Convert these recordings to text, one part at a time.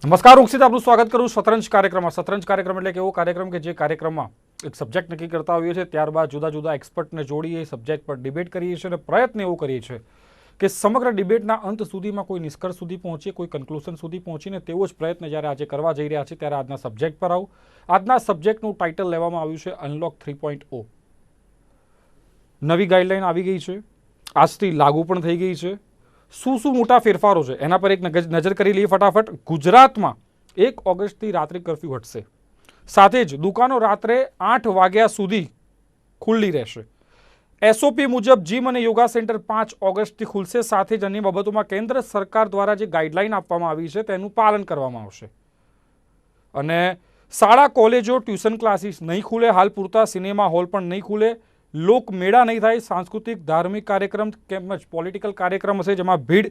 નમસ્કાર ઉક્ષિત આપનું સ્વાગત કરું શતરંજ કાર્યક્રમમાં. શતરંજ કાર્યક્રમ એટલે કે એવો કાર્યક્રમ કે જે કાર્યક્રમમાં એક સબ્જેક્ટ નક્કી કરતા હોઈએ છીએ, ત્યારબાદ જુદા જુદા એક્સપર્ટને જોડીએ સબ્જેક્ટ પર ડિબેટ કરીએ છીએ અને પ્રયત્ન એવો કરીએ છીએ કે સમગ્ર ડિબેટના અંત સુધીમાં કોઈ નિષ્કર્ષ સુધી પહોંચીએ, કોઈ કન્ક્લુઝન સુધી પહોંચીને તેવો જ પ્રયત્ન જ્યારે આજે કરવા જઈ રહ્યા છે ત્યારે આજના સબ્જેક્ટ પર આવું. આજના સબ્જેક્ટનું ટાઇટલ લેવામાં આવ્યું છે અનલોક 3.0. નવી ગાઈડલાઈન આવી ગઈ છે, આજથી લાગુ પણ થઈ ગઈ છે. શું શું મોટા ફેરફારો છે એના પર એક નજર કરી લઈએ ફટાફટ. ગુજરાતમાં 1 ઓગસ્ટથી રાત્રિ કર્ફ્યુ હટશે. સાથે જ દુકાનો રાત્રે 8 વાગ્યા સુધી ખુલ્લી રહેશે. એસઓપી મુજબ જીમ અને યોગા સેન્ટર 5 ઓગસ્ટથી ખુલશે. સાથે જ અન્ય બાબતોમાં કેન્દ્ર સરકાર દ્વારા જે ગાઈડલાઈન આપવામાં આવી છે તેનું પાલન કરવામાં આવશે. અને શાળા, કોલેજો, ટ્યુશન ક્લાસીસ નહીં ખુલે હાલ પૂરતા. સિનેમા હોલ પણ નહીં ખુલે. લોકમેળા નહીં થાય. સાંસ્કૃતિક, ધાર્મિક કાર્યક્રમ તેમજ પોલિટિકલ કાર્યક્રમ હશે જેમાં ભીડ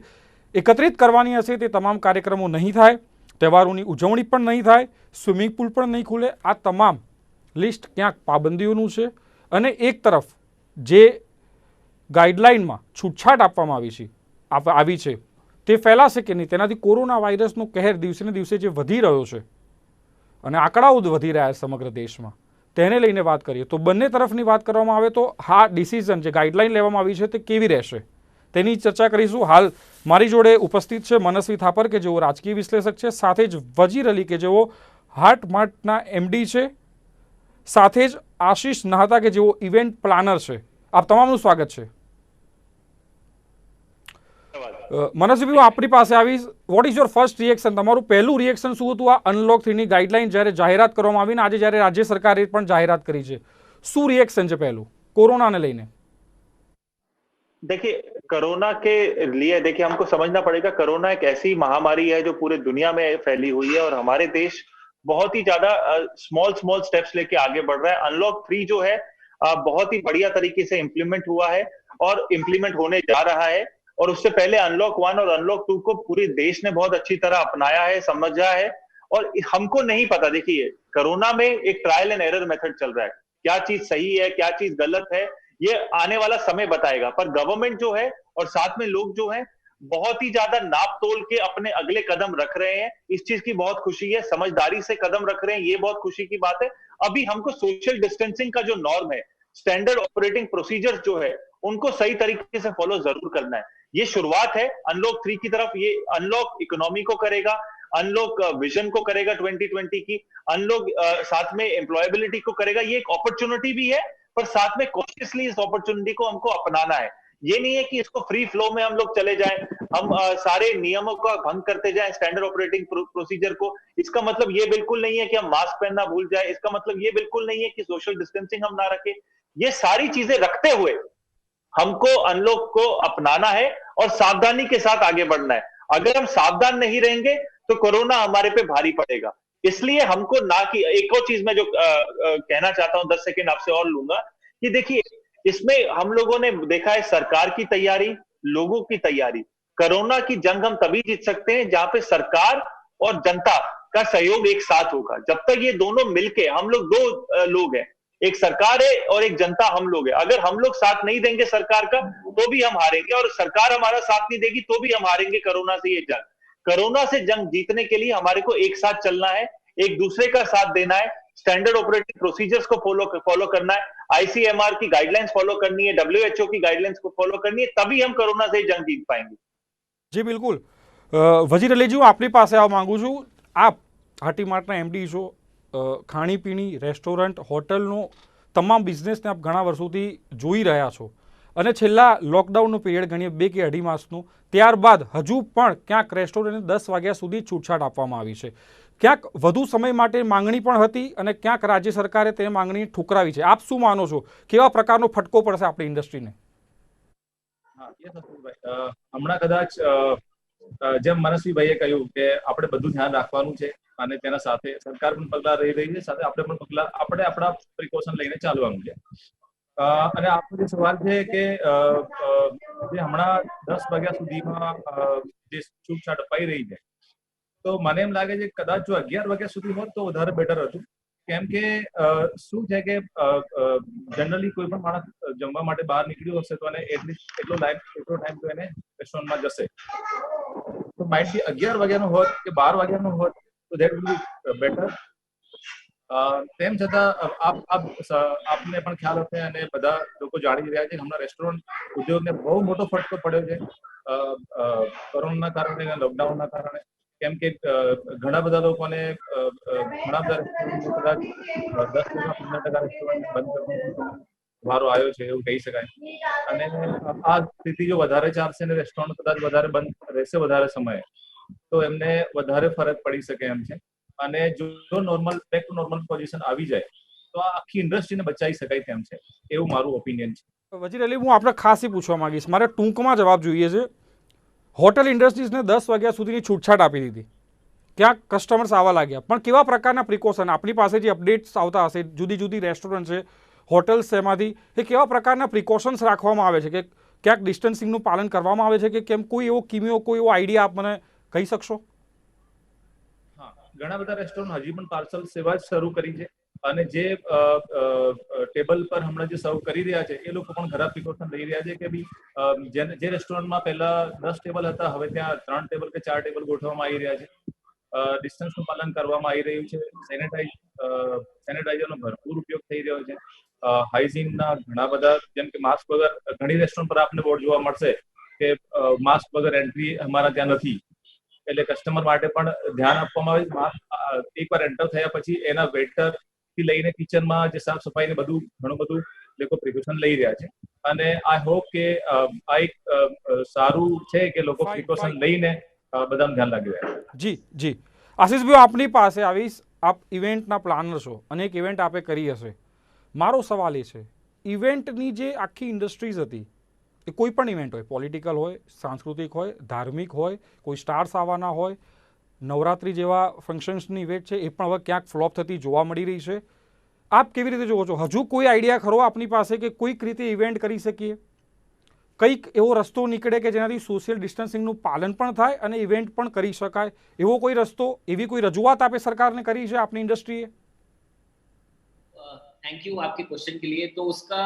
એકત્રિત કરવાની હશે તે તમામ કાર્યક્રમો નહીં થાય. તહેવારોની ઉજવણી પણ નહીં થાય. સ્વિમિંગ પુલ પણ નહીં ખુલે. આ તમામ લિસ્ટ ક્યાંક પાબંદીઓનું છે. અને એક તરફ જે ગાઈડલાઇનમાં છૂટછાટ આપવામાં આવી છે તે ફેલાશે કે નહીં, તેનાથી કોરોના વાયરસનો કહેર દિવસે ને દિવસે જે વધી રહ્યો છે અને આંકડાઓ વધી રહ્યા છે સમગ્ર દેશમાં, તેને લઈને વાત કરીએ તો બંને તરફની વાત કરવામાં આવે તો હા ડિસિઝન જે ગાઈડલાઈન લેવામાં આવી છે તે કેવી રહેશે તેની ચર્ચા કરીશું. હાલ મારી જોડે ઉપસ્થિત છે મનસ્વી થાપર કે જેઓ રાજકીય વિશ્લેષક છે, સાથે જ વજીર અલી કે જેઓ હાર્ટ માર્ટના એમડી છે, સાથે જ આશીષ નાહતા કે જેઓ ઇવેન્ટ પ્લાનર છે. આપ તમામનું સ્વાગત છે. મનસ્વી, આપણી પાસે આવીશ. What is your first reaction? તમારું પહેલું રિએક્શન શું હતું આ અનલોક 3 ની ગાઈડલાઈન જ્યારે જાહેરાત કરવામાં આવી ને આજે જ્યારે રાજ્ય સરકારે પણ જાહેરાત કરી છે? શું રિએક્શન છે પહેલું कोरोना લઈને? देखिए, कोरोना के लिए देखिए हमको समझना पड़ेगा, कोरोना एक ऐसी महामारी है जो पूरे दुनिया में फैली हुई है और हमारे देश बहुत ही ज्यादा स्मॉल स्टेप्स लेके आगे बढ़ रहा है. अनलॉक 3 जो है बहुत ही बढ़िया तरीके से इम्प्लीमेंट हुआ है और इम्प्लीमेंट होने जा रहा है. और उससे पहले अनलॉक 1 और अनलॉक 2 को पूरे देश ने बहुत अच्छी तरह अपनाया है, समझा है. और हमको नहीं पता, देखिए कोरोना में एक ट्रायल एंड एरर मेथड चल रहा है. क्या चीज सही है, क्या चीज गलत है, ये आने वाला समय बताएगा. पर गवर्नमेंट जो है और साथ में लोग जो हैं बहुत ही ज्यादा नाप तोल के अपने अगले कदम रख रहे हैं. इस चीज की बहुत खुशी है. समझदारी से कदम रख रहे हैं, ये बहुत खुशी की बात है. अभी हमको सोशल डिस्टेंसिंग का जो नॉर्म है, स्टैंडर्ड ऑपरेटिंग प्रोसीजर जो है, उनको सही तरीके से फॉलो जरूर करना है. ये शुरुआत है अनलॉक 3 की तरफ. ये अनलॉक इकोनॉमी को करेगा, अनलॉक विजन को करेगा 2020 की, अनलॉक साथ में एम्प्लॉयबिलिटी को करेगा. ये एक अपॉर्चुनिटी भी है, पर साथ में कॉन्शियसली इस अपॉर्चुनिटी को हमको अपनाना है. ये नहीं है कि इसको फ्री फ्लो में हम लोग चले जाएं, हम सारे नियमों का भंग करते जाएं, स्टैंडर्ड ऑपरेटिंग प्रोसीजर को. इसका मतलब ये बिल्कुल नहीं है कि हम मास्क पहनना भूल जाए. इसका मतलब ये बिल्कुल नहीं है कि सोशल डिस्टेंसिंग हम ना रखें. ये सारी चीजें रखते हुए हमको अनलॉक को अपनाना है और सावधानी के साथ आगे बढ़ना है. अगर हम सावधान नहीं रहेंगे तो कोरोना हमारे पे भारी पड़ेगा. इसलिए हमको ना कि एक और चीज मैं जो कहना चाहता हूं, 10 सेकेंड आपसे और लूंगा, कि देखिए इसमें हम लोगों ने देखा है सरकार की तैयारी, लोगों की तैयारी. कोरोना की जंग हम तभी जीत सकते हैं जहां पे सरकार और जनता का सहयोग एक साथ होगा. जब तक ये दोनों मिलके, हम लोग दो लोग हैं, एक सरकार है और एक जनता हम लोग है. अगर हम लोग साथ नहीं देंगे सरकार का तो भी हम हारेंगे, और सरकार हमारा साथ नहीं देगी तो भी हम हारेंगे कोरोना से ये जंग. कोरोना से जंग जीतने के लिए हमारे को एक साथ चलना है, एक दूसरे का साथ देना है, स्टैंडर्ड ऑपरेटिंग प्रोसीजर्स को फॉलो करना है, आईसीएमआर की गाइडलाइंस फॉलो करनी है, डब्ल्यूएचओ की गाइडलाइंस को फॉलो करनी है, तभी हम कोरोना से जंग जीत पाएंगे. જી બિલકુલ. વજીર અલીજી, હું આપની પાસે આવવા માંગુ છું. આપ હાટી માર્ટના એમડી છો. ખાણીપીણી, રેસ્ટોરન્ટ, હોટલનો તમામ બિઝનેસને આપ ઘણા વર્ષોથી જોઈ રહ્યા છો અને છેલ્લા લોકડાઉનનો પીરિયડ ગણીએ 2 કે 2.5 માસનો, ત્યારબાદ હજુ પણ ક્યાંક રેસ્ટોરન્ટને 10 વાગ્યા સુધી છૂટછાટ આપવામાં આવી છે. ક્યાંક વધુ સમય માટે માંગણી પણ હતી અને ક્યાંક રાજ્ય સરકારે તે માંગણી ઠુકરાવી છે. આપ શું માનો છો, કેવા પ્રકારનો ફટકો પડશે આપણી ઇન્ડસ્ટ્રીને? હા, એ સસુરભાઈ, હમણાં કદાચ જેમ મનસ્વીભાઈએ કહ્યું કે આપણે બધું ધ્યાન રાખવાનું છે અને તેના સાથે સરકાર પણ પગલા રહી રહી છે, સાથે આપણે પણ પગલા, આપણે આપણા પ્રિકોશન લઈને ચાલવાનું છે. અને આપણો જે સવાલ છે કે જે હમણાં 10 વાગ્યા સુધીમાં જે છૂટછાટ અપાઈ રહી છે, તો મને એમ લાગે છે કદાચ જો 11 વાગ્યા સુધી હોત તો વધારે બેટર હતું. કેમ કે શું છે કે જનરલી કોઈ પણ માણસ જમવા માટે બહાર નીકળ્યો હશે તો એને એટલીસ્ટ એટલો ટાઈમ તો એને રેસ્ટોરન્ટમાં જશે. તો માઇટ બી 11 વાગ્યાનો હોત કે 12 વાગ્યાનો હોત તો ધેટ વિલ બી બેટર. તેમ છતાં આપને પણ ખ્યાલ હશે અને બધા લોકો જાણી રહ્યા છે કે હમણાં રેસ્ટોરન્ટ ઉદ્યોગને બહુ મોટો ફટકો પડ્યો છે કોરોનાના કારણે અને લોકડાઉનના કારણે. કેમ કે ઘણા બધા લોકોને ઘણા બધા રેસ્ટોરન્ટ કદાચ 10%-15% રેસ્ટોરન્ટ બંધ કરવાનો વારો આવ્યો છે એવું કહી શકાય. અને આ સ્થિતિ જો વધારે ચાલશે અને રેસ્ટોરન્ટ કદાચ વધારે બંધ રહેશે વધારે સમય તો એમને વધારે ફરક પડી શકે એમ છે. અને જો normal back to normal position આવી જાય તો આ આખી ઇન્ડસ્ટ્રીને બચાવી શકાય તેમ છે, એવું મારું ઓપિનિયન છે. વજીર અલી, હું આપણે ખાસ એ પૂછવા માંગીશ, મારે ટૂંકમાં જવાબ જોઈએ છે. હોટેલ ઇન્ડસ્ટ્રીઝને 10 વાગ્યા સુધીની છૂટછાટ આપી દીધી, ક્યાંક કસ્ટમર્સ આવવા લાગ્યા, પણ કેવા પ્રકારના પ્રિકોશન આપણી પાસે જે અપડેટ્સ આવતા હશે, જુદી જુદી રેસ્ટોરન્ટ છે, હોટેલ્સ એમાંથી, એ કેવા પ્રકારના પ્રિકોશન્સ રાખવામાં આવે છે કે ક્યાંક ડિસ્ટન્સિંગનું પાલન કરવામાં આવે છે કે કેમ, કોઈ એવો કિમિયો, કોઈ એવો આઈડિયા આપ મને કહી શકશો? હા, ઘણા બધા રેસ્ટોરન્ટ હજી પણ પાર્સલ સેવા જ શરૂ કરી છે અને જે ટેબલ પર હમણાં જે સર્વ કરી રહ્યા છે એ લોકો પણ ઘણા પ્રિકોશન લઈ રહ્યા છે કે ભાઈ જે રેસ્ટોરન્ટમાં પહેલા 10 ટેબલ હતા હવે ત્યાં 3 ટેબલ કે 4 ટેબલ ગોઠવવામાં આવી રહ્યા છે. ડિસ્ટન્સનું પાલન કરવામાં આવી રહ્યું છે. સેનેટાઈઝરનો ભરપૂર ઉપયોગ થઈ રહ્યો છે. હાઇજીનના ઘણા બધા, જેમ કે માસ્ક વગર ઘણી રેસ્ટોરન્ટ પર આપને બોર્ડ જોવા મળશે કે માસ્ક વગર એન્ટ્રી અમારા ત્યાં નથી. એટલે કસ્ટમર માટે પણ ધ્યાન આપવામાં આવે છે. માસ્ક એકવાર એન્ટર થયા પછી એના વેટર થી લઈને કિચનમાં જે સાફ સફાઈ ને બધું ઘણું બધું લોકો પ્રિકોશન લઈ રહ્યા છે. અને આઈ હોપ કે આ એક સારું છે કે લોકો પ્રિકોશન લઈને બધાનું ધ્યાન લાગી રહ્યા છે. જી જી આશીષભાઈ, આપની પાસે આવીશ. આપ ઇવેન્ટના પ્લાનર છો અને એક ઇવેન્ટ આપે કરી હશે. મારો સવાલ એ છે, ઇવેન્ટની જે આખી ઇન્ડસ્ટ્રીઝ હતી, એ કોઈ પણ ઇવેન્ટ હોય, પોલિટિકલ હોય, સાંસ્કૃતિક હોય, ધાર્મિક હોય, કોઈ સ્ટાર્સ આવવાના હોય, નવરાત્રી જેવા ફંક્શન્સની ઇવેન્ટ છે એ પણ હવે ક્યાંક ફ્લોપ થતી જોવા મળી રહી છે. આપ કેવી રીતે જોવો છો? હજુ કોઈ આઈડિયા ખરો આપની પાસે કે કોઈક રીતે ઇવેન્ટ કરી શકીએ, કંઈક એવો રસ્તો નીકળે કે જેનાથી સોશિયલ ડિસ્ટન્સિંગનું પાલન પણ થાય અને ઇવેન્ટ પણ કરી શકાય, એવો કોઈ રસ્તો, એવી કોઈ રજૂઆત આપે સરकारने करी है अपनी इंडस्ट्री? थैंक यू आपके क्वेश्चन के लिए. तो उसका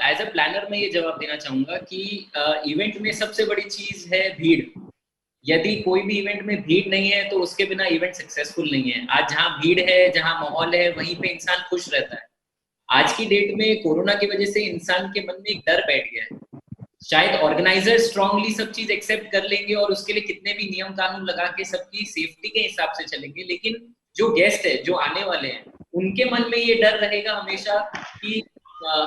एज अ प्लानर मैं ये जवाब देना चाहूंगा कि इवेंट में सबसे बड़ी चीज है भीड़. यदि कोई भी इवेंट में भीड़ नहीं है तो उसके बिना इवेंट सक्सेसफुल नहीं है. आज जहाँ भीड़ है, जहाँ माहौल है, वहीं पे इंसान खुश रहता है. आज की डेट में कोरोना की वजह से इंसान के मन में एक डर बैठ गया है. शायद ऑर्गेनाइजर स्ट्रांगली सब चीज एक्सेप्ट कर लेंगे और उसके लिए कितने भी नियम कानून लगा के सबकी सेफ्टी के हिसाब से चलेंगे, लेकिन जो गेस्ट है, जो आने वाले हैं, उनके मन में ये डर रहेगा हमेशा कि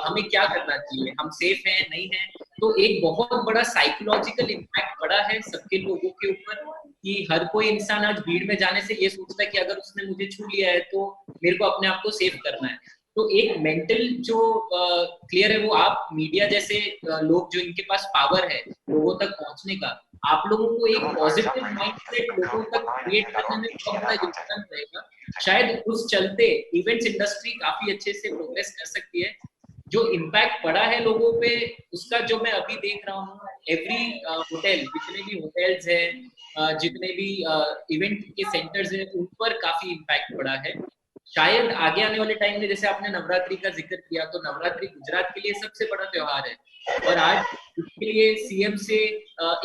हमें क्या करना चाहिए, हम सेफ हैं नहीं हैं. तो एक बहुत बड़ा साइकोलॉजिकल इम्पैक्ट पड़ा है सबके लोगों के ऊपर कि हर कोई इंसान आज भीड़ में जाने से ये सोचता है कि अगर उसने मुझे छू लिया है तो मेरे को अपने आप को सेफ करना है. तो एक मेंटल जो क्लियर है वो आप मीडिया जैसे लोग जो इनके पास पावर है लोगों तक पहुंचने का, आप लोगों को एक पॉजिटिव माइंडसेट लोगों तक क्रिएट करने में बहुत बड़ा योगदान रहेगा. शायद उस चलते इवेंट्स इंडस्ट्री काफी अच्छे से प्रोग्रेस कर सकती है. जो इम्पैक्ट पड़ा है लोगों पे उसका जो मैं अभी देख रहा हूँ, एवरी होटल, जितने भी होटल्स हैं, जितने भी इवेंट के सेंटर्स हैं, उन पर काफी इम्पैक्ट पड़ा है. शायद आगे आने वाले टाइम में, जैसे आपने नवरात्रि का जिक्र किया, तो नवरात्रि गुजरात के लिए सबसे बड़ा त्योहार है और आज इसके लिए सीएम से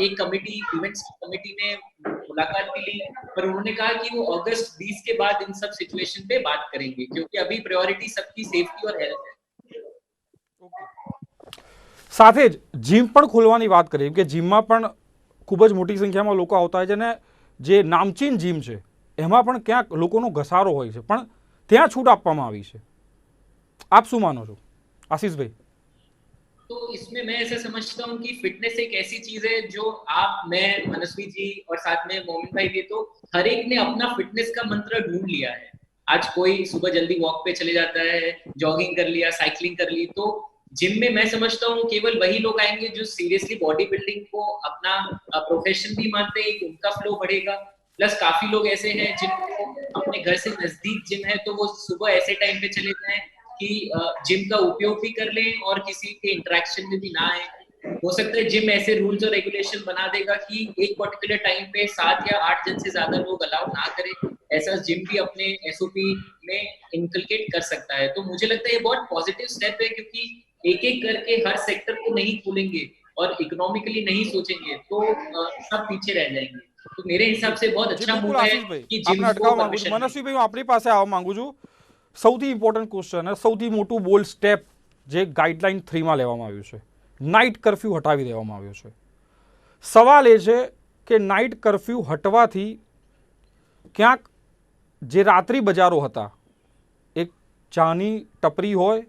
एक कमेटी, इवेंट्स कमेटी ने मुलाकात भी ली, पर उन्होंने कहा कि वो अगस्त 20 के बाद इन सब सिचुएशन पे बात करेंगे क्योंकि अभी प्रायोरिटी सबकी सेफ्टी और हेल्थ है. સાથે જ જીમ પણ ખોલવાની વાત કરી કે જીમમાં પણ ખૂબ જ મોટી સંખ્યામાં લોકો આવતા હોય છે અને જે નામચીન જીમ છે એમાં પણ ક્યાંક લોકોનો ઘસારો હોય છે, પણ ત્યાં છૂટ આપવામાં આવી છે. આપ શું માનો છો आशीष भाई? तो इसमें मैं ऐसा समझता हूँ कि फिटनेस एक ऐसी चीज है जो आप, मैं, मनस्वी जी और साथ में मोमिन भाई भी, तो हर एक ने अपना फिटनेस का मंत्र ढूंढ लिया है. आज कोई सुबह जल्दी वॉक पे चले जाता है, जॉगिंग कर लिया, साइकिलिंग कर ली. तो जिम में मैं समझता हूँ केवल वही लोग आएंगे जो सीरियसली बॉडी बिल्डिंग को अपना प्रोफेशन भी मानते हैं, उनका फ्लो बढ़ेगा. प्लस काफी लोग ऐसे हैं जिनको अपने घर से नजदीक जिम है तो वो सुबह ऐसे टाइम पे चले जाएं कि जिम का उपयोग भी कर लें और किसी के इंटरेक्शन में भी ना आए. हो सकता है जिम ऐसे रूल्स और रेगुलेशन बना देगा कि एक पर्टिकुलर टाइम पे 7 या 8 जन से ज्यादा लोग अलाउ ना करें. ऐसा जिम भी अपने एसओपी में इनकलकेट कर सकता है. तो मुझे लगता है ये बहुत पॉजिटिव स्टेप है क्योंकि एक एक करके हर सेक्टर को नहीं खोलेंगे और इकोनॉमिकली नहीं सोचेंगे तो सब पीछे रह जाएंगे. તો मेरे हिसाब से बहुत જી अच्छा બિલકુલ मूव है આશીષભાઈ, कि આપને जिम्स को અટકાવવા માંગુ છું. परमिशन मिली. મનસ્વીભાઈ, હું આપણી પાસે આવવા માંગુ છું. સૌથી ઇમ્પોર્ટન્ટ ક્વેશ્ચન અને સૌથી મોટું બોલ્ડ સ્ટેપ જે ગાઈડલાઇન 3માં લેવામાં આવ્યું છે, નાઇટ કર્ફ્યુ હટાવી દેવામાં આવ્યો છે. સવાલ એ છે કે નાઇટ કર્ફ્યુ હટવાથી ક્યાંક જે રાત્રિ બજારો હતા, એક ચાની ટપરી હોય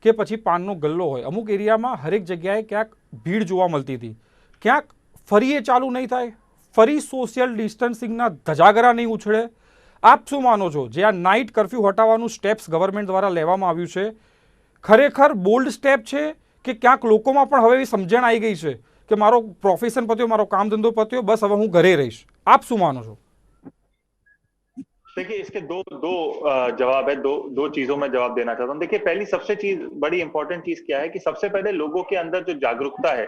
કે પછી પાનનો ગલ્લો હોય, અમુક એરિયામાં હરેક જગ્યાએ ક્યાંક ભીડ જોવા મળતી હતી. ક્યાંક ફરી એ ચાલુ નહીં થાય, ફરી સોશિયલ ડિસ્ટન્સિંગના ધજાગરા નહીં ઉછળે. આપ શું માનો છો, જે આ નાઇટ કર્ફ્યુ હટાવવાનું સ્ટેપ્સ ગવર્મેન્ટ દ્વારા લેવામાં આવ્યું છે, ખરેખર બોલ્ડ સ્ટેપ છે કે ક્યાંક લોકોમાં પણ હવે એવી સમજણ આવી ગઈ છે કે મારો પ્રોફેશન પત્યો, મારો કામ ધંધો પત્યો, બસ હવે હું ઘરે રહીશ? આપ શું માનો છો? देखिए, इसके दो दो जवाब है, दो चीजों में जवाब देना चाहता हूँ. देखिए, पहली सबसे बड़ी इंपॉर्टेंट चीज क्या है कि सबसे पहले लोगों के अंदर जो जागरूकता है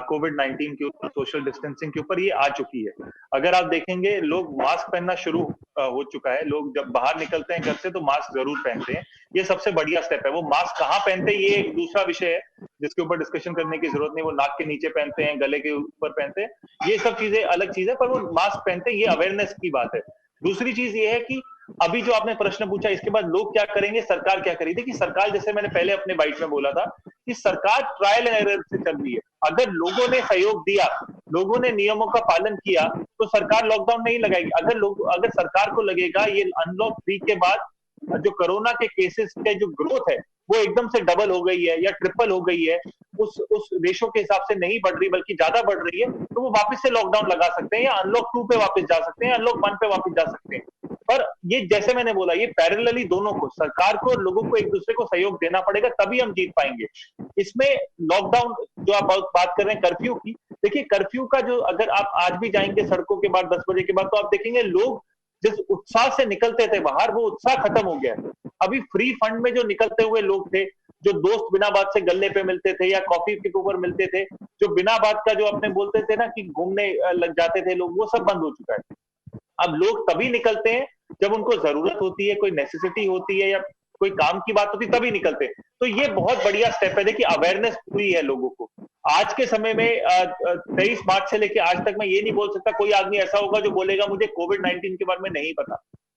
कोविड-19 के ऊपर, सोशल डिस्टेंसिंग के ऊपर, ये आ चुकी है. अगर आप देखेंगे, लोग मास्क पहनना शुरू हो चुका है. लोग जब बाहर निकलते हैं घर से तो मास्क जरूर पहनते हैं. ये सबसे बढ़िया स्टेप है. वो मास्क कहाँ पहनते हैं ये एक दूसरा विषय है जिसके ऊपर डिस्कशन करने की जरूरत नहीं. वो नाक के नीचे पहनते हैं, गले के ऊपर पहनते हैं, ये सब चीजें अलग चीज है, पर वो मास्क पहनते हैं, ये अवेयरनेस की बात है. दूसरी चीज ये है कि अभी जो आपने प्रश्न पूछा, इसके बाद लोग क्या करेंगे, सरकार क्या करेगी. कि सरकार, जैसे मैंने पहले अपने बाइट में बोला था, कि सरकार ट्रायल एंड एरर से चल रही है. अगर लोगों ने सहयोग दिया, लोगों ने नियमों का पालन किया, तो सरकार लॉकडाउन नहीं लगाएगी. अगर सरकार को लगेगा ये अनलॉक 3 के बाद जो कोरोना के केसेस के जो ग्रोथ है वो एकदम से डबल हो गई है या ट्रिपल हो गई है, उस रेशो के हिसाब से नहीं बढ़ रही बल्कि ज्यादा बढ़ रही है, तो वो वापस से लॉकडाउन लगा सकते हैं या अनलॉक 2 पे वापस जा सकते हैं, अनलॉक 1 पे वापस जा सकते हैं. पर ये, जैसे मैंने बोला, ये पैरेलली दोनों को, सरकार को और लोगों को एक दूसरे को सहयोग देना पड़ेगा, तभी हम जीत पाएंगे. इसमें लॉकडाउन जो आप बात कर रहे हैं कर्फ्यू की, देखिए कर्फ्यू का जो, अगर आप आज भी जाएंगे सड़कों के बाद 10 बजे के बाद, तो आप देखेंगे लोग जिस उत्साह से निकलते थे बाहर, वो उत्साह खत्म हो गया है. अभी फ्री फंड में जो निकलते हुए लोग थे, जो दोस्त बिना बात से गल्ले पे मिलते थे या कॉफी के ऊपर मिलते थे, जो बिना बात का जो अपने बोलते थे ना कि घूमने लग जाते थे लोग, वो सब बंद हो चुका है. अब लोग तभी निकलते हैं जब उनको जरूरत होती है, कोई नेसेसिटी होती है या कोई काम की बात होती है, तभी निकलते हैं. तो ये बहुत बढ़िया स्टेप है. देखिए, अवेयरनेस पूरी है लोगों को. आज के समय में 23 मार्च से लेकर आज तक मैं ये नहीं बोल सकता कोई आदमी ऐसा होगा जो बोलेगा मुझे कोविड-19 के बारे में नहीं पता.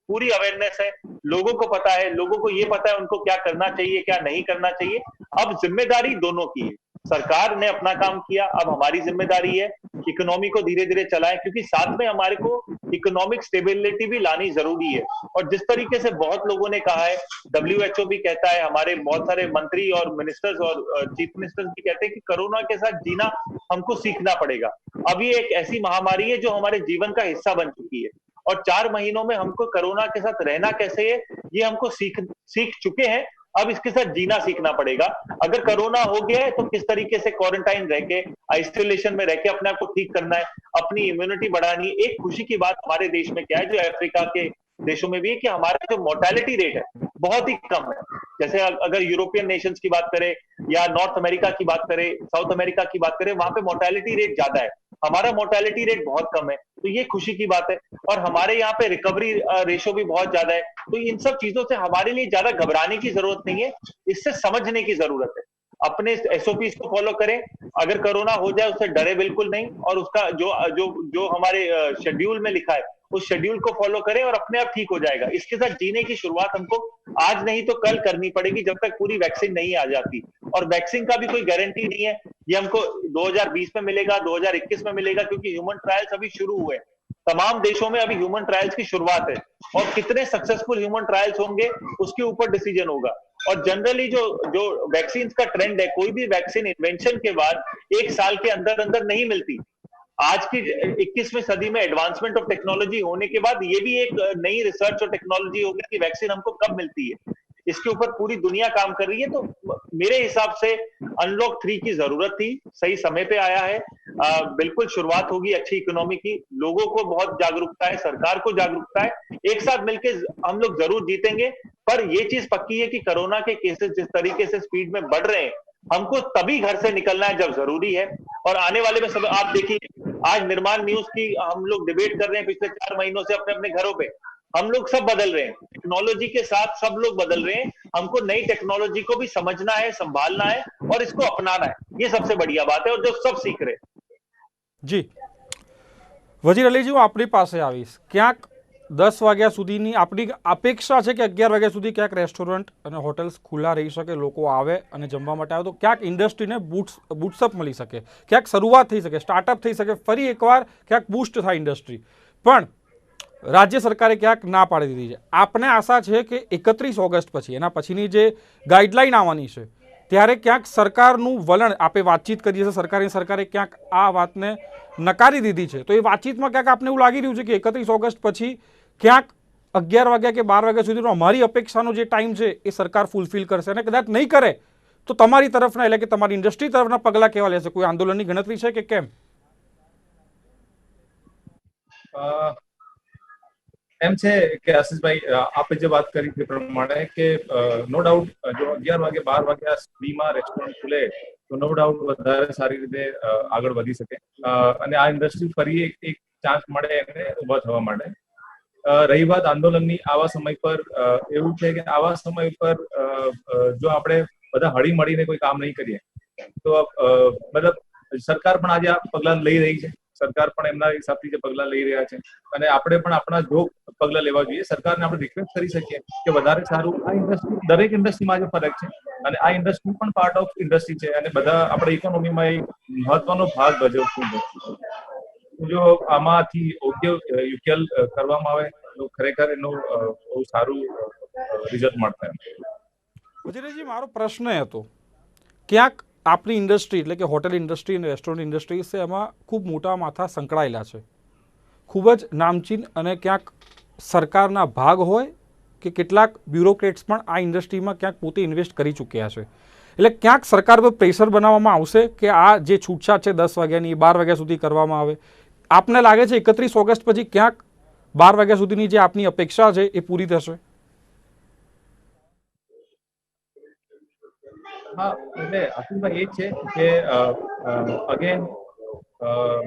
पूरी अवेयरनेस है, लोगों को पता है, लोगों को ये पता है उनको क्या करना चाहिए, क्या नहीं करना चाहिए. अब जिम्मेदारी दोनों की है. सरकार ने अपना काम किया, अब हमारी जिम्मेदारी है इकोनॉमी को धीरे धीरे चलाएं, क्योंकि साथ में हमारे को इकोनॉमिक स्टेबिलिटी भी लानी जरूरी है. और जिस तरीके से बहुत लोगों ने कहा है, WHO भी कहता है, हमारे बहुत सारे मंत्री और मिनिस्टर्स और चीफ मिनिस्टर्स भी कहते हैं कि कोरोना के साथ जीना हमको सीखना पड़ेगा. अब ये एक ऐसी महामारी है जो हमारे जीवन का हिस्सा बन चुकी है, और 4 महीनों में हमको कोरोना के साथ रहना कैसे है ये हमको सीख चुके हैं. अब इसके साथ जीना सीखना पड़ेगा. अगर कोरोना हो गया है तो किस तरीके से क्वारंटाइन रह के, आइसोलेशन में रह के अपने आप को ठीक करना है, अपनी इम्यूनिटी बढ़ानी है. एक खुशी की बात हमारे देश में क्या है, जो अफ्रीका के देशों में भी है, कि हमारा जो मोर्टेलिटी रेट है बहुत ही कम है. जैसे अगर यूरोपियन नेशंस की बात करें या नॉर्थ अमेरिका की बात करें, साउथ अमेरिका की बात करें, वहां पे मोर्टेलिटी रेट ज्यादा है, हमारा मोर्टेलिटी रेट बहुत कम है. तो ये खुशी की बात है. और हमारे यहाँ पे रिकवरी रेशो भी बहुत ज्यादा है. तो इन सब चीजों से हमारे लिए ज्यादा घबराने की जरूरत नहीं है, इससे समझने की जरूरत है. अपने एसओपीज को फॉलो करें, अगर कोरोना हो जाए उससे डरे बिल्कुल नहीं, और उसका जो जो जो हमारे शेड्यूल में लिखा है उस शेड्यूल को फॉलो करें और अपने आप ठीक हो जाएगा. इसके साथ जीने की शुरुआत हमको आज नहीं तो कल करनी पड़ेगी, जब तक पूरी वैक्सीन नहीं आ जाती. और वैक्सीन का भी कोई गारंटी नहीं है ये हमको 2020 में मिलेगा, 2021 में मिलेगा, क्योंकि ह्यूमन ट्रायल्स अभी शुरू हुए. तमाम देशों में अभी ह्यूमन ट्रायल्स की शुरुआत है, और कितने सक्सेसफुल ह्यूमन ट्रायल्स होंगे उसके ऊपर डिसीजन होगा. और जनरली जो वैक्सीन का ट्रेंड है, कोई भी वैक्सीन इन्वेंशन के बाद 1 साल के अंदर अंदर नहीं मिलती. आज की 21वीं सदी में एडवांसमेंट ऑफ टेक्नोलॉजी होने के बाद ये भी एक नई रिसर्च और टेक्नोलॉजी हो गई कि वैक्सीन हमको कब मिलती है. इसके ऊपर पूरी दुनिया काम कर रही है. तो मेरे हिसाब से अनलॉक 3 की जरूरत थी, सही समय पे आया है. बिल्कुल शुरुआत होगी अच्छी इकोनॉमी की. लोगों को बहुत जागरूकता है, सरकार को जागरूकता है. एक साथ मिलकर हम लोग जरूर जीतेंगे. पर ये चीज पक्की है कि कोरोना के केसेस जिस तरीके से स्पीड में बढ़ रहे हैं, हमको तभी घर से निकलना है जब जरूरी है. और आने वाले में सब आप देखिए, आज निर्माण न्यूज की हम लोग डिबेट कर रहे हैं पिछले 4 महीनों से अपने अपने घरों पे. हम लोग सब बदल रहे हैं, टेक्नोलॉजी के साथ सब लोग बदल रहे हैं. हमको नई टेक्नोलॉजी को भी समझना है, संभालना है और इसको अपनाना है. ये सबसे बढ़िया बात है, और जो सब सीख रहे हैं. જી, વજીર અલીજી, હું આપણી પાસે આવીશ. ક્યાંક 10 વાગ્યા સુધીની આપણી અપેક્ષા છે કે 11 વાગ્યા સુધી ક્યાંક રેસ્ટોરન્ટ અને હોટેલ્સ ખુલ્લા રહી શકે, લોકો આવે અને જમવા માટે આવે, તો ક્યાંક ઇન્ડસ્ટ્રીને બૂસ્ટઅપ મળી શકે, ક્યાંક શરૂઆત થઈ શકે, સ્ટાર્ટઅપ થઈ શકે, ફરી એકવાર ક્યાંક બૂસ્ટ થાય ઇન્ડસ્ટ્રી. પણ રાજ્ય સરકારે ક્યાંક ના પાડી દીધી છે. આપને આશા છે કે 31 ઓગસ્ટ પછી, એના પછીની જે ગાઈડલાઈન આવવાની છે, ત્યારે ક્યાંક સરકારનું વલણ, આપે વાતચીત કરી છે સરકારે ક્યાંક આ વાતને નકારી દીધી છે, તો એ વાતચીતમાં ક્યાંક આપને એવું લાગી રહ્યું છે કે 31 ઓગસ્ટ પછી ક્યાંક 11 વાગ્યા કે 12 વાગ્યા સુધીનો અમારી અપેક્ષાનો જે ટાઈમ છે એ સરકાર ફૂલફિલ કરશે, અને કદાચ નહીં કરે તો તમારી તરફના, એટલે કે તમારી ઇન્ડસ્ટ્રી તરફના પગલાં કેવા લેશે? કોઈ આંદોલનની ગણતરી છે કે કેમ? એમ છે કે આશીષભાઈ, આપે જે વાત કરી તે પ્રમાણે કે નો ડાઉટ જો 11 વાગે 12 વાગ્યા સુધીમાં રેસ્ટોરન્ટ ખુલે તો નો ડાઉટ વધારે સારી રીતે આગળ વધી શકે અને આ ઇન્ડસ્ટ્રી ફરી એક ચાન્સ મળે એને ઉભા થવા માટે. રહી વાત આંદોલનની, આવા સમય પર એવું છે કે આવા સમય પર જો આપણે બધા હળી મળીને કોઈ કામ નહીં કરીએ તો મતલબ સરકાર પણ આજે આ પગલાં લઈ રહી છે, સરકાર પણ એમના હિસાબથી જે પગલાં લઈ રહ્યા છે અને આપણે પણ આપણા જો પગલાં લેવા જોઈએ. સરકારને આપણે રિક્વેસ્ટ કરી શકીએ કે વધારે સારું, આ ઇન્ડસ્ટ્રી, દરેક ઇન્ડસ્ટ્રીમાં આજે ફરક છે અને આ ઇન્ડસ્ટ્રી પણ પાર્ટ ઓફ ઇન્ડસ્ટ્રી છે અને બધા આપણે ઇકોનોમીમાં એક મહત્વનો ભાગ ભજવતું ઇન્ડસ્ટ્રી છે. જો આમાંથી ઉકેલ કરવામાં આવે તો ખરેખર એનું બહુ સારું રિઝલ્ટ મળશે. વજીરજી, મારો પ્રશ્ન એ હતો, ક્યાંક આપણી ઇન્ડસ્ટ્રી, એટલે કે હોટેલ ઇન્ડસ્ટ્રી અને રેસ્ટોરન્ટ ઇન્ડસ્ટ્રી છે, એમાં ખૂબ મોટા માથા સંકળાયેલા છે, ખૂબ જ નામચીન, અને ક્યાંક સરકારના ભાગ હોય કે કેટલાક બ્યુરોક્રેટ્સ પણ આ ઇન્ડસ્ટ્રીમાં ક્યાંક પોતે ઇન્વેસ્ટ કરી ચૂક્યા છે. એટલે ક્યાંક સરકાર પર પ્રેશર બનાવવામાં આવશે કે આ જે છૂટછાટ છે 10 વાગ્યાની, 12 વાગ્યા સુધી કરવામાં આવે. આપને લાગે છે 31 ઓગસ્ટ પછી ક્યાંક 12 વાગ્યા સુધીની જે આપની અપેક્ષા છે એ પૂરી થશે? હા, એટલે આશીષભાઈ એ છે કે અગેન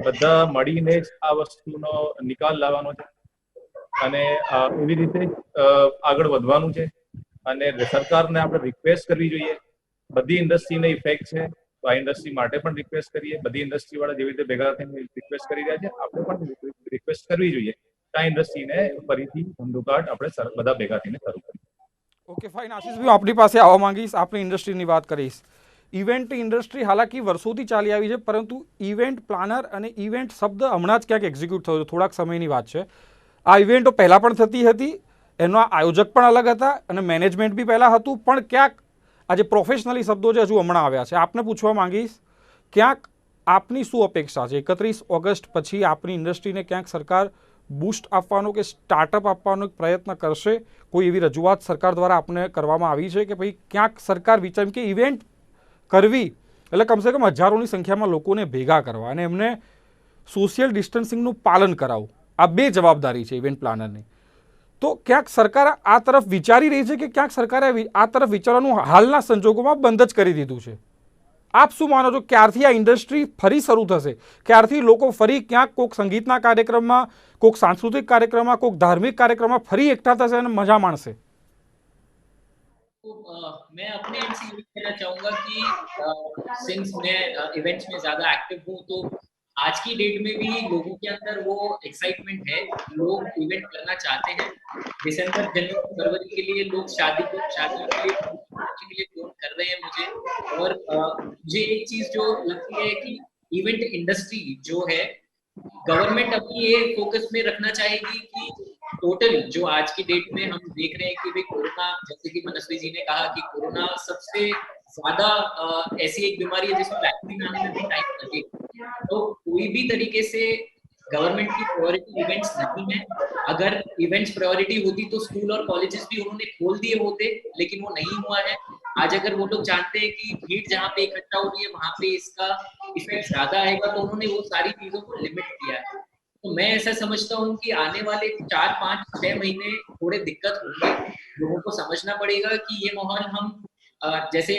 બધા મળીને જ આ વસ્તુનો નિકાલ લાવવાનો છે અને એવી રીતે આગળ વધવાનું છે અને સરકારને આપણે રિક્વેસ્ટ કરવી જોઈએ. બધી ઇન્ડસ્ટ્રીને ઇફેક્ટ છે તો આ ઇન્ડસ્ટ્રી માટે પણ રિક્વેસ્ટ કરીએ. બધી ઇન્ડસ્ટ્રી વાળા જેવી રીતે ભેગા થઈને રિક્વેસ્ટ કરી રહ્યા છે, આપણે પણ રિક્વેસ્ટ કરવી જોઈએ કે આ ઇન્ડસ્ટ્રીને ફરીથી ધંધોકાટ આપણે બધા ભેગા થઈને શરૂ કરીએ. Okay, fine. આશીષભાઈ, આપણી પાસે આવવા માંગીશ, આપણી ઇન્ડસ્ટ્રીની વાત કરીશ. ઇવેન્ટ ઇન્ડસ્ટ્રી હાલાકી વર્ષોથી ચાલી આવી છે, પરંતુ ઇવેન્ટ પ્લાનર અને ઇવેન્ટ શબ્દ હમણાં જ ક્યાંક એક્ઝિક્યુટ થયો છે, થોડાક સમયની વાત છે. આ ઇવેન્ટો પહેલાં પણ થતી હતી, એના આયોજક પણ અલગ હતા અને મેનેજમેન્ટ બી પહેલાં હતું, પણ ક્યાંક આજે પ્રોફેશનલી શબ્દો જે હજુ હમણાં આવ્યા છે. આપને પૂછવા માંગીશ, ક્યાંક આપની શું અપેક્ષા છે 31 ઓગસ્ટ પછી આપની ઇન્ડસ્ટ્રીને ક્યાંક સરકાર બૂસ્ટ આપવાનો કે સ્ટાર્ટઅપ આપવાનો એક પ્રયત્ન કરશે? કોઈ એવી રજૂઆત સરકાર દ્વારા આપને કરવામાં આવી છે કે ભાઈ ક્યાંક સરકાર વિચાર કે ઇવેન્ટ કરવી એટલે કમસે કમ હજારોની સંખ્યામાં લોકોને ભેગા કરવા અને એમને સોશિયલ ડિસ્ટન્સિંગનું પાલન કરાવવું, આ બે જવાબદારી છે ઇવેન્ટ પ્લાનરની. તો ક્યાંક સરકાર આ તરફ વિચારી રહી છે કે ક્યાંક સરકારે આ તરફ વિચારવાનું હાલના સંજોગોમાં બંધ જ કરી દીધું છે? આપ શું માનો છો, ક્યારથી આ ઇન્ડસ્ટ્રી ફરી શરૂ થશે? ક્યારથી લોકો ફરી ક્યાંક કોઈક સંગીતના કાર્યક્રમમાં, કોઈક સાંસ્કૃતિક કાર્યક્રમમાં, કોઈક ધાર્મિક કાર્યક્રમમાં ફરી એકઠા થશે અને મજા માણશે? मैं अपने एंड से ये कहना चाहूंगा कि सिंस मैं इवेंट्स में ज्यादा एक्टिव हूँ, तो आज की डेट में भी लोगों के अंदर वो एक्साइटमेंट है, लोग इवेंट करना चाहते हैं. दिसंबर, जनवरी, फरवरी के लिए लोग शादियों के लिए फोन कर रहे हैं मुझे. और मुझे एक चीज जो लगती है कि इवेंट इंडस्ट्री जो है, गवर्नमेंट अपनी ये फोकस में रखना चाहेगी कि टोटली जो आज की डेट में हम देख रहे हैं कि भाई कोरोना, जैसे कि मनस्वी जी ने कहा कि कोरोना सबसे ज्यादा ऐसी एक बीमारी है जिसमें वैक्सीन आने में भी टाइम लगेगा. तो कोई भी तरीके से गवर्नमेंट की प्रायोरिटी इवेंट्स नहीं है. अगर इवेंट्स प्रायोरिटी होती तो स्कूल और कॉलेजेस भी उन्होंने खोल दिए होते, लेकिन वो नहीं हुआ है. आज अगर वो लोग जानते हैं कि भीड़ जहाँ पे इकट्ठा हो रही है वहां पे इसका इफेक्ट ज्यादा आएगा, तो उन्होंने वो सारी चीजों को लिमिट किया है. तो मैं ऐसा समझता हूँ कि आने वाले 4, 5, 6 महीने थोड़े दिक्कत होंगे. लोगों को समझना पड़ेगा कि ये माहौल हम जैसे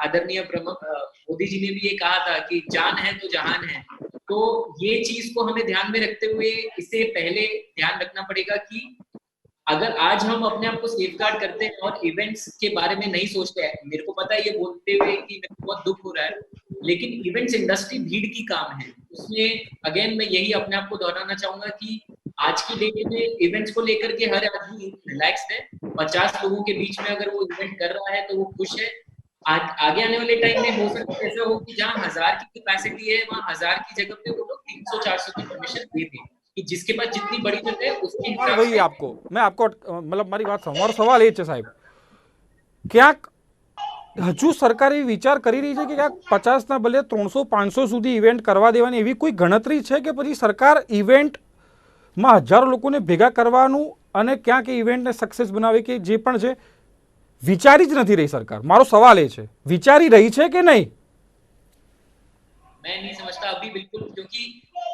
आदरणीय प्रमुख मोदी जी ने भी ये कहा था कि जान है तो जहान है. तो ये चीज को हमें ध्यान में रखते हुए इससे पहले ध्यान रखना पड़ेगा कि अगर आज हम अपने आप को सेफगार्ड करते हैं और इवेंट्स के बारे में नहीं सोचते हैं, मेरे को पता है ये बोलते हुए कि मेरे को बहुत दुख हो रहा है, लेकिन इवेंट्स इंडस्ट्री भीड़ की काम है. उसमें अगेन मैं यही अपने आप को दोहराना चाहूंगा कि आज की डेट में इवेंट्स को लेकर के हर आदमी रिलैक्स है। 50 लोगों के बीच में अगर वो इवेंट कर रहा है तो वो खुश है। आगे आने वाले टाइम में हो सकता है ऐसा हो कि जहाँ 1000 की कैपेसिटी है वहाँ 1000 की जगह पे वो लोग 300-400 की परमिशन दे दें कि जिसके पास जितनी बड़ी जगह है उसके सवाल हिसाब वही से। आपको मैं आपको मतलब મારી વાત મારો સવાલ એ છે સાહેબ, ક્યાંક હજુ સરકાર એ વિચાર કરી રહી છે કે ક્યાંક 50ના બદલે 300-500 સુધી ઇવેન્ટ કરવા દેવાની એવી કોઈ ગણતરી છે કે પછી સરકાર ઇવેન્ટમાં હજારો લોકોને ભેગા કરવાનું અને ક્યાંક એ ઇવેન્ટને સક્સેસ બનાવે કે જે પણ છે વિચારી જ નથી રહી સરકાર? મારો સવાલ એ છે, વિચારી રહી છે કે નહીં? मैं नहीं समझता अभी बिल्कुल, क्योंकि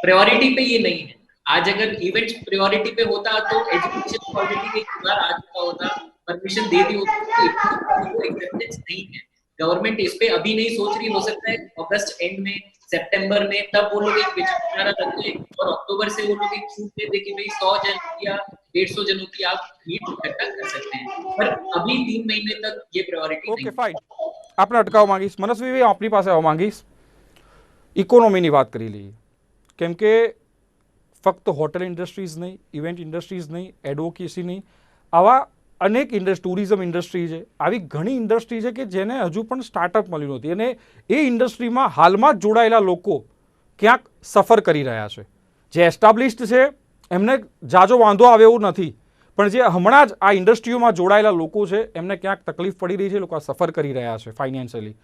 प्रायोरिटी पे ये नहीं है। आज अगर इवेंट प्रायोरिटी पे होता तो एजुकेशन ऑलरेडी एक बार आ चुका होता, परमिशन दे दी होती। तो एक्सेप्टेंस नहीं है, गवर्नमेंट इस पे अभी नहीं सोच रही। हो सकता है अगस्त एंड में, सितंबर में, तब वो लोग एक विचार रखें और अक्टूबर से वो लोग एक छूट दे दे कि भाई 100 जन या 150 जनों की आप भीड़ इकट्ठा कर सकते हैं। पर अभी 3 महीने तक ये प्रायोरिटी ઓકે नहीं। ફાઇન, આપણે અટકાવવા માંગીશ મનસ્વી, આપની પાસે આવવા માંગીશ। ઇકોનોમીની વાત કરી લઈએ, કેમ કે ફક્ત હોટેલ ઇન્ડસ્ટ્રીઝ નહીં, ઇવેન્ટ ઇન્ડસ્ટ્રીઝ નહીં, એડવોકેસી નહીં, આવા અનેક ટુરિઝમ ઇન્ડસ્ટ્રી છે, આવી ઘણી ઇન્ડસ્ટ્રી છે કે જેને હજુ પણ સ્ટાર્ટઅપ મળ્યું નથી અને એ ઇન્ડસ્ટ્રીમાં હાલમાં જ જોડાયેલા લોકો ક્યાંક સફર કરી રહ્યા છે। જે એસ્ટાબ્લિશ્ડ છે એમને જાજો વાંધો આવે એવું નથી, પણ જે હમણાં જ આ ઇન્ડસ્ટ્રીઓમાં જોડાયેલા લોકો છે એમને ક્યાંક તકલીફ પડી રહી છે, લોકો આ સફર કરી રહ્યા છે ફાઇનાન્શિયલી।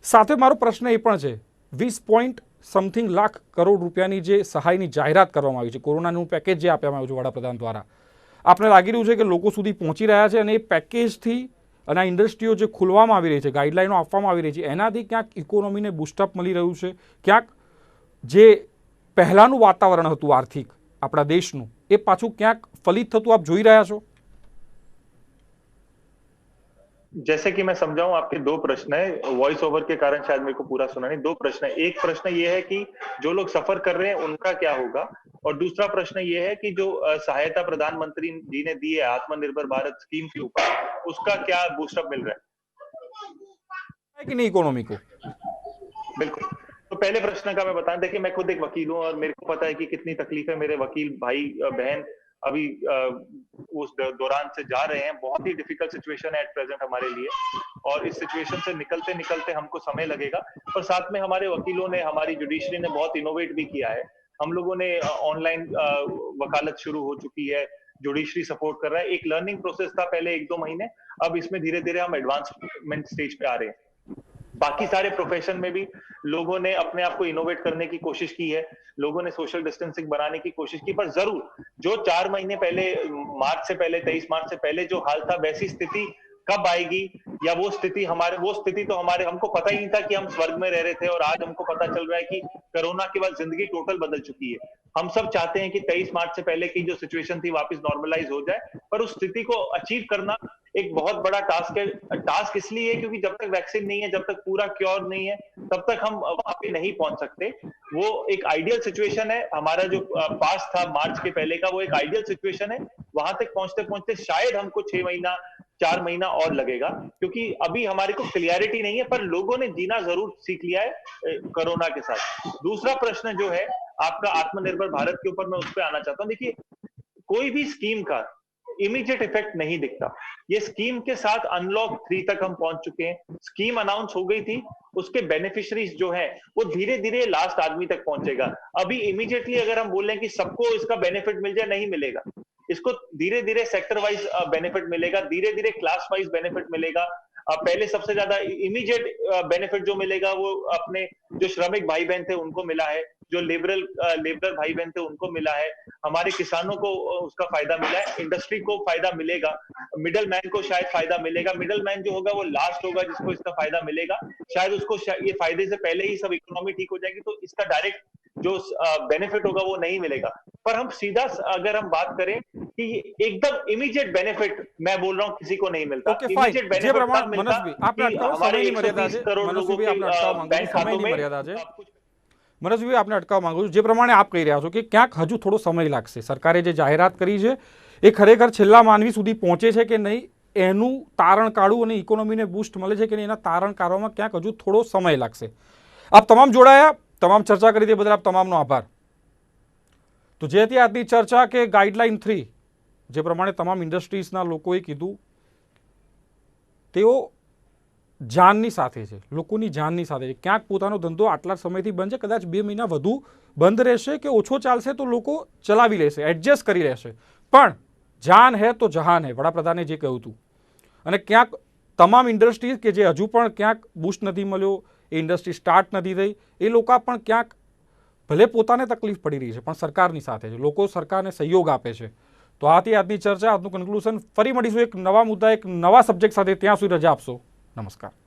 સાથે મારો પ્રશ્ન એ પણ છે, 20 લાખ કરોડ રૂપિયાની જે સહાયની જાહેરાત કરવામાં આવી છે, કોરોનાનું પેકેજ જે આપવામાં આવ્યું છે વડાપ્રધાન દ્વારા, આપને લાગી રહ્યું છે કે લોકો સુધી પહોંચી રહ્યા છે અને એ પેકેજથી અને આ ઇન્ડસ્ટ્રીઓ જે ખુલવામાં આવી રહી છે, ગાઈડલાઈનો આપવામાં આવી રહી છે, એનાથી ક્યાંક ઇકોનોમીને બૂસ્ટઅપ મળી રહ્યું છે, ક્યાંક જે પહેલાંનું વાતાવરણ હતું આર્થિક આપણા દેશનું એ પાછું ક્યાંક ફલિત થતું આપ જોઈ રહ્યા છો? जैसे कि मैं समझाऊं, आपके दो प्रश्न है, वॉइस ओवर के कारण शायद मेरे को पूरा सुना नहीं। दो प्रश्न है। एक प्रश्न ये है कि जो लोग सफर कर रहे हैं उनका क्या होगा, और दूसरा प्रश्न ये है कि जो सहायता प्रधानमंत्री जी ने दी है आत्मनिर्भर भारत स्कीम के ऊपर, उसका क्या बूस्टअप मिल रहा है कि नहीं इकोनॉमी को? बिल्कुल। तो पहले प्रश्न का मैं बता, देखिए मैं खुद एक वकील हूं और मेरे को पता है कि कितनी तकलीफ है। मेरे वकील भाई बहन अभी उस दौरान से जा रहे हैं। बहुत ही डिफिकल्ट सिचुएशन है एट प्रेजेंट हमारे लिए, और इस सिचुएशन से निकलते निकलते हमको समय लगेगा। और साथ में हमारे वकीलों ने, हमारी जुडिशरी ने बहुत इनोवेट भी किया है। हम लोगों ने ऑनलाइन वकालत शुरू हो चुकी है, जुडिशरी सपोर्ट कर रहा है। एक लर्निंग प्रोसेस था पहले 1-2 महीने, अब इसमें धीरे धीरे हम एडवांसमेंट स्टेज पे आ रहे हैं। बाकी सारे प्रोफेशन में भी लोगों ने अपने आप को इनोवेट करने की कोशिश की है, लोगों ने सोशल डिस्टेंसिंग बनाने की कोशिश की, पर जरूर जो 4 महीने पहले, मार्च से पहले, 23 मार्च से पहले जो हाल था, वैसी स्थिति कब आएगी, या वो स्थिति तो हमारे हमको पता ही नहीं था कि हम स्वर्ग में रह रहे थे, और आज हमको पता चल रहा है कि कोरोना के बाद जिंदगी टोटल बदल चुकी है। हम सब चाहते हैं कि 23 मार्च से पहले की जो सिचुएशन थी वापस नॉर्मलाइज हो जाए, पर उस स्थिति को अचीव करना एक बहुत बड़ा टास्क है। टास्क इसलिए क्योंकि जब तक वैक्सीन नहीं है, जब तक पूरा क्योर नहीं है, तब तक हम वहां पे नहीं पहुंच सकते। वो एक आइडियल सिचुएशन है। हमारा जो पास था मार्च के पहले का, वो एक आइडियल सिचुएशन है। वहां तक पहुंचते पहुंचते शायद हमको 6 महीना, 4 महीना और लगेगा, क्योंकि अभी हमारे को क्लियरिटी नहीं है, पर लोगों ने जीना जरूर सीख लिया है कोरोना के साथ। दूसरा प्रश्न जो है आपका आत्मनिर्भर भारत के ऊपर, मैं उस पर आना चाहता हूं। देखिए, कोई भी स्कीम का इमीडिएट इफेक्ट नहीं दिखता। ये स्कीम के साथ अनलॉक 3 तक हम पहुंच चुके हैं। स्कीम अनाउंस हो गई थी, उसके बेनिफिशियरीज जो हैं वो धीरे धीरे लास्ट आदमी तक पहुंचेगा। अभी इमीडिएटली अगर हम बोल रहे हैं कि सबको इसका बेनिफिट मिल जाए, नहीं मिलेगा। इसको धीरे धीरे सेक्टर वाइज बेनिफिट मिलेगा, धीरे धीरे क्लास वाइज बेनिफिट मिलेगा। पहले सबसे ज्यादा इमीडिएट बेनिफिट जो मिलेगा वो अपने जो श्रमिक भाई बहन थे उनको मिला है, जो लेबरर भाई बहन थे उनको मिला है, हमारे किसानों को उसका फायदा मिला है, इंडस्ट्री को फायदा मिलेगा, मिडल मैन को शायद फायदा मिलेगा। मिडल मैन जो होगा वो लास्ट होगा जिसको इसका फायदा मिलेगा, शायद उसको ये फायदे से पहले ही सब इकोनॉमी ठीक हो जाएगी, तो इसका डायरेक्ट जो बेनिफिट होगा वो नहीं मिलेगा। पर हम सीधा अगर हम बात करें कि एकदम इमीडिएट बेनिफिट, मैं बोल रहा हूँ किसी को नहीं मिलता। ओके फाइन, इमीडिएट જે बेनिफिट પ્રમાણે तब मिलता મનોજભાઈ આપને कि અટકાવો, हमारे સમયની મર્યાદા 120 છે। करोड़ लोगों મનોજભાઈ के આપને અટકાવવા માંગુ बैंक છું, खातों સમયની में મર્યાદા છે। મનોજભાઈ આપને અટકાવવા માંગુ છું, જે પ્રમાણે આપ કહી રહ્યા છો કે ક્યાંક હજુ થોડો સમય લાગશે, સરકારે જે જાહેરાત કરી છે એ ખરેખર છેલ્લા માનવી સુધી પહોંચે છે કે નહીં એનું તારણ કાઢવું અને ઇકોનોમીને બૂસ્ટ મળે છે કે નહીં એના તારણ કાઢવામાં ક્યાંક હજુ થોડો સમય લાગશે। આપ તમામ જોડાયા, તમામ ચર્ચા કરી તે બદલ આપ તમામનો આભાર. તો જે હતી આજની ચર્ચા કે ગાઈડલાઈન 3 જે પ્રમાણે તમામ ઇન્ડસ્ટ્રીઝના લોકોએ કીધું તેઓ જાનની સાથે છે, લોકોની જાનની સાથે છે. ક્યાંક પોતાનો ધંધો આટલા સમયથી બંધ છે, કદાચ 2 મહિના વધુ બંધ રહેશે કે ઓછો ચાલશે તો લોકો ચલાવી લેશે, એડજસ્ટ કરી લેશે, પણ જાન હે તો જહાન હે, વડાપ્રધાને જે કહ્યું હતું. અને ક્યાંક તમામ ઇન્ડસ્ટ્રીઝ કે જે હજુ પણ ક્યાંક બૂસ્ટ નથી મળ્યો, એ ઇન્ડસ્ટ્રી સ્ટાર્ટ નથી થઈ, એ લોકો પણ ક્યાંક ભલે પોતાને તકલીફ પડી રહી છે પણ સરકારની સાથે છે, લોકો સરકારને સહયોગ આપે છે. તો આથી આજની ચર્ચા, આજનું કન્ક્લુઝન. ફરી મળીશું એક નવા મુદ્દા, એક નવા સબ્જેક્ટ સાથે. ત્યાં સુધી રજા આપશો. નમસ્કાર.